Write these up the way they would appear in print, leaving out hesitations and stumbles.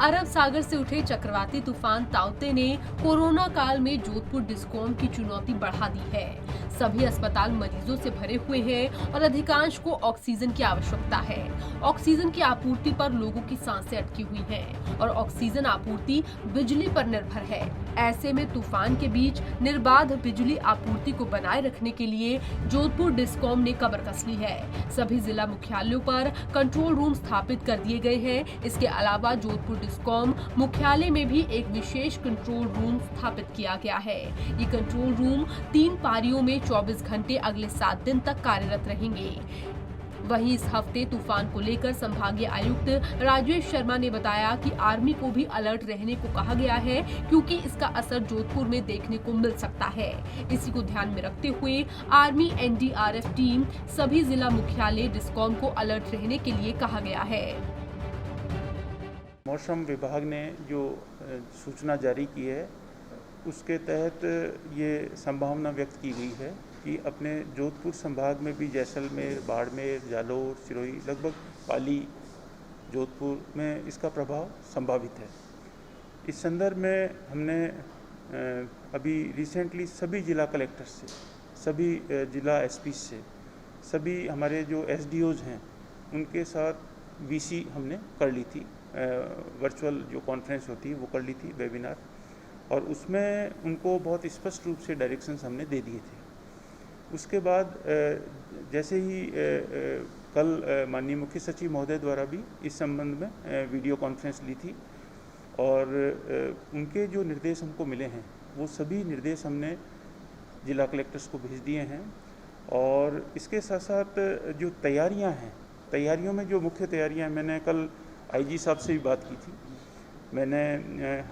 अरब सागर से उठे चक्रवाती तूफान ताउते ने कोरोना काल में जोधपुर डिस्कॉम की चुनौती बढ़ा दी है। सभी अस्पताल मरीजों से भरे हुए हैं और अधिकांश को ऑक्सीजन की आवश्यकता है। ऑक्सीजन की आपूर्ति पर लोगों की सांसें अटकी हुई हैं और ऑक्सीजन आपूर्ति बिजली पर निर्भर है। ऐसे में तूफान के बीच निर्बाध बिजली आपूर्ति को बनाए रखने के लिए जोधपुर डिस्कॉम ने कमर कस ली है। सभी जिला मुख्यालयों पर कंट्रोल रूम स्थापित कर दिए गए हैं। इसके अलावा जोधपुर डिस्कॉम मुख्यालय में भी एक विशेष कंट्रोल रूम स्थापित किया गया है। ये कंट्रोल रूम 3 पारियों में 24 घंटे अगले 7 दिन तक कार्यरत रहेंगे। वहीं इस हफ्ते तूफान को लेकर संभागीय आयुक्त राजेश शर्मा ने बताया कि आर्मी को भी अलर्ट रहने को कहा गया है, क्योंकि इसका असर जोधपुर में देखने को मिल सकता है। इसी को ध्यान में रखते हुए आर्मी एनडीआरएफ टीम सभी जिला मुख्यालय डिस्कॉम को अलर्ट रहने के लिए कहा गया है। मौसम विभाग ने जो सूचना जारी की है उसके तहत ये संभावना व्यक्त की गई है कि अपने जोधपुर संभाग में भी जैसलमेर, बाड़मेर, जालोर, सिरोही, लगभग पाली, जोधपुर में इसका प्रभाव संभावित है। इस संदर्भ में हमने अभी रिसेंटली सभी जिला कलेक्टर से, सभी जिला एसपी से, सभी हमारे जो एसडीओज हैं उनके साथ वीसी हमने कर ली थी। वर्चुअल जो कॉन्फ्रेंस होती है वो कर ली थी, वेबिनार, और उसमें उनको बहुत स्पष्ट रूप से डायरेक्शंस हमने दे दिए थे। उसके बाद जैसे ही कल माननीय मुख्य सचिव महोदय द्वारा भी इस संबंध में वीडियो कॉन्फ्रेंस ली थी और उनके जो निर्देश हमको मिले हैं वो सभी निर्देश हमने जिला कलेक्टर्स को भेज दिए हैं। और इसके साथ साथ जो तैयारियां हैं, तैयारियों में जो मुख्य तैयारियां, मैंने कल आईजी साहब से भी बात की थी। मैंने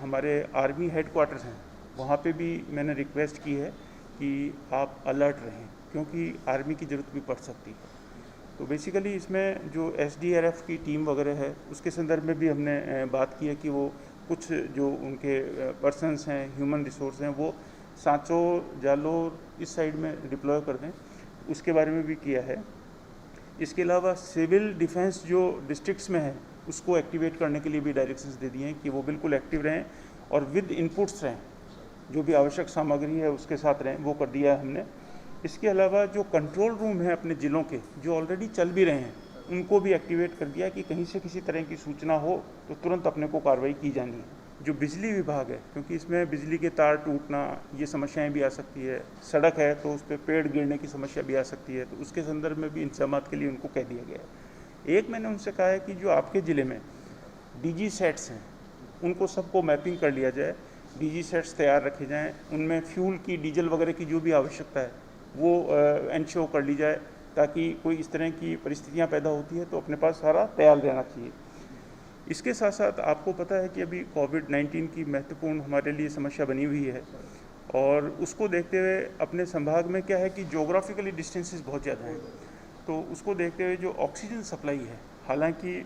हमारे आर्मी हेडक्वार्टर्स हैं वहाँ पे भी मैंने रिक्वेस्ट की है कि आप अलर्ट रहें, क्योंकि आर्मी की ज़रूरत भी पड़ सकती है। तो बेसिकली इसमें जो एसडीआरएफ की टीम वगैरह है उसके संदर्भ में भी हमने बात की है कि वो कुछ जो उनके पर्सन्स हैं, ह्यूमन रिसोर्स हैं, वो सांचौर, जालोर इस साइड में डिप्लॉय कर दें, उसके बारे में भी किया है। इसके अलावा सिविल डिफेंस जो डिस्ट्रिक्ट्स में है उसको एक्टिवेट करने के लिए भी डायरेक्शंस दे दिए हैं कि वो बिल्कुल एक्टिव रहें और विद इनपुट्स रहें, जो भी आवश्यक सामग्री है उसके साथ रहें, वो कर दिया है हमने। इसके अलावा जो कंट्रोल रूम है अपने ज़िलों के, जो ऑलरेडी चल भी रहे हैं, उनको भी एक्टिवेट कर दिया कि कहीं से किसी तरह की सूचना हो तो तुरंत अपने को कार्रवाई की जानी है। जो बिजली विभाग है, क्योंकि इसमें बिजली के तार टूटना, ये समस्याएं भी आ सकती है, सड़क है तो उस पर पेड़ गिरने की समस्या भी आ सकती है, तो उसके संदर्भ में भी इंतजामात के लिए उनको कह दिया गया है। एक मैंने उनसे कहा है कि जो आपके ज़िले में डीजी सेट्स हैं उनको सबको मैपिंग कर लिया जाए, डीजी सेट्स तैयार रखे जाएं, उनमें फ्यूल की, डीजल वगैरह की जो भी आवश्यकता है वो एंश्योर कर ली जाए, ताकि कोई इस तरह की परिस्थितियां पैदा होती है तो अपने पास सारा तैयार रहना चाहिए। इसके साथ साथ आपको पता है कि अभी कोविड-19 की महत्वपूर्ण हमारे लिए समस्या बनी हुई है और उसको देखते हुए अपने संभाग में क्या है कि जोग्राफिकली डिस्टेंसेस बहुत ज़्यादा हैं, तो उसको देखते हुए जो ऑक्सीजन सप्लाई है, हालांकि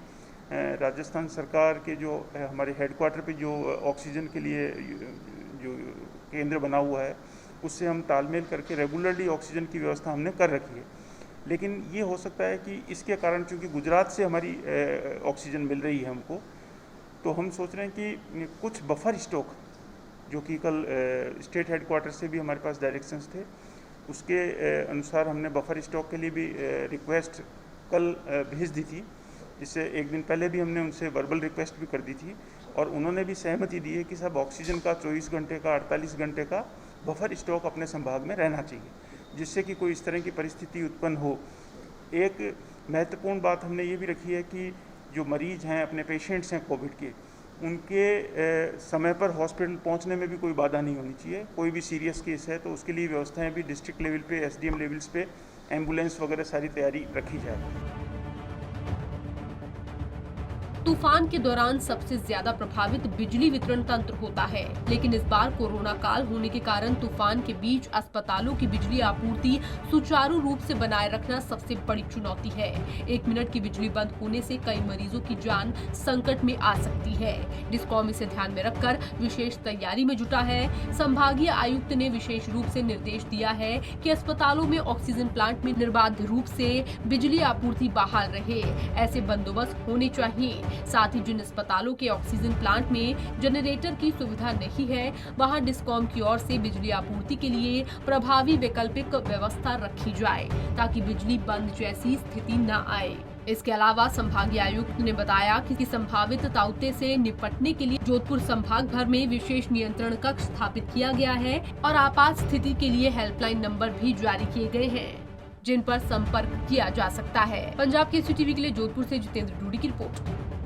राजस्थान सरकार के जो हमारे हेडक्वार्टर पे जो ऑक्सीजन के लिए जो केंद्र बना हुआ है उससे हम तालमेल करके रेगुलरली ऑक्सीजन की व्यवस्था हमने कर रखी है। लेकिन ये हो सकता है कि इसके कारण, चूँकि गुजरात से हमारी ऑक्सीजन मिल रही है हमको, तो हम सोच रहे हैं कि कुछ बफर स्टॉक, जो कि कल स्टेट हेडक्वार्टर से भी हमारे पास डायरेक्शंस थे, उसके अनुसार हमने बफर स्टॉक के लिए भी रिक्वेस्ट कल भेज दी थी। इससे एक दिन पहले भी हमने उनसे वर्बल रिक्वेस्ट भी कर दी थी और उन्होंने भी सहमति दी है कि सब ऑक्सीजन का 24 घंटे का, 48 घंटे का बफर स्टॉक अपने संभाग में रहना चाहिए, जिससे कि कोई इस तरह की परिस्थिति उत्पन्न हो। एक महत्वपूर्ण बात हमने ये भी रखी है कि जो मरीज हैं, अपने पेशेंट्स हैं कोविड के, उनके समय पर हॉस्पिटल पहुंचने में भी कोई बाधा नहीं होनी चाहिए। कोई भी सीरियस केस है तो उसके लिए व्यवस्थाएं भी डिस्ट्रिक्ट लेवल पे, एसडीएम लेवल्स पे, एम्बुलेंस वगैरह सारी तैयारी रखी जाए। तूफान के दौरान सबसे ज्यादा प्रभावित बिजली वितरण तंत्र होता है, लेकिन इस बार कोरोना काल होने के कारण तूफान के बीच अस्पतालों की बिजली आपूर्ति सुचारू रूप से बनाए रखना सबसे बड़ी चुनौती है। 1 मिनट की बिजली बंद होने से कई मरीजों की जान संकट में आ सकती है। डिस्कॉम इसे ध्यान में रखकर विशेष तैयारी में जुटा है। संभागीय आयुक्त ने विशेष रूप से निर्देश दिया है कि अस्पतालों में ऑक्सीजन प्लांट में निर्बाध रूप से बिजली आपूर्ति बहाल रहे, ऐसे बंदोबस्त होने चाहिए। साथ ही जिन अस्पतालों के ऑक्सीजन प्लांट में जनरेटर की सुविधा नहीं है, वहां डिस्कॉम की ओर से बिजली आपूर्ति के लिए प्रभावी वैकल्पिक व्यवस्था रखी जाए ताकि बिजली बंद जैसी स्थिति न आए। इसके अलावा संभागीय आयुक्त ने बताया कि संभावित ताउते से निपटने के लिए जोधपुर संभाग भर में विशेष नियंत्रण कक्ष स्थापित किया गया है और आपात स्थिति के लिए हेल्पलाइन नंबर भी जारी किए गए हैं, जिन पर संपर्क किया जा सकता है। पंजाब केसरी टीवी के लिए जोधपुर से जितेंद्र डूडी की रिपोर्ट।